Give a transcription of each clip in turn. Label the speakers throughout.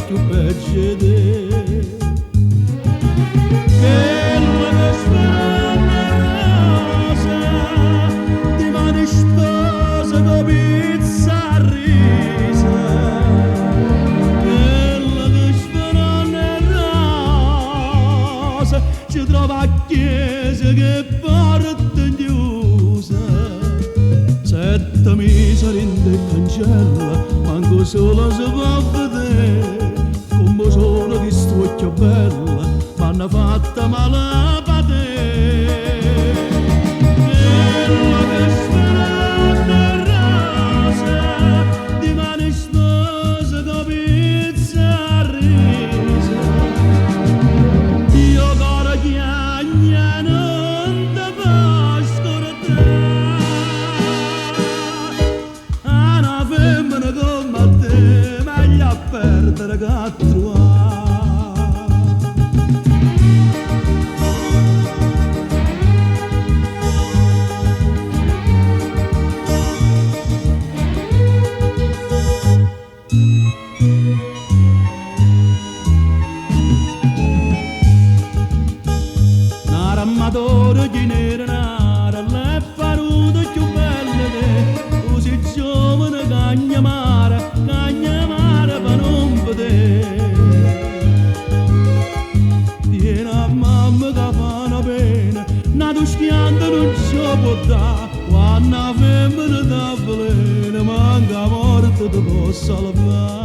Speaker 1: più peggio di te. Che la sfera rosa di mani sposa con pizza a risa. Che la sfera rosa ci trova a chiesa che porta in chiusa. 7 miseri in del cancello, manco solo si può vedere, come solo di stucchio bella, m'hanno fatta male per te. Quello che sperano rosa, di mani spose con pizza a risa. Io coro chiagna non te posso scordare. A una femmina come te, meglio a perdere che a trovare. Amatore di nera nara, le parute più belle te, così giovane cagna mare per non vedere. Vieni a mamma che fa una pena, nato schianto non ci può dare, quando la femmina da veleno, manca morte ti può salvare.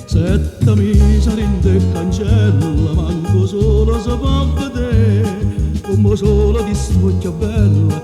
Speaker 1: Sette miseri in del cancello, manco solo si può vedere, come solo di stucchio bella,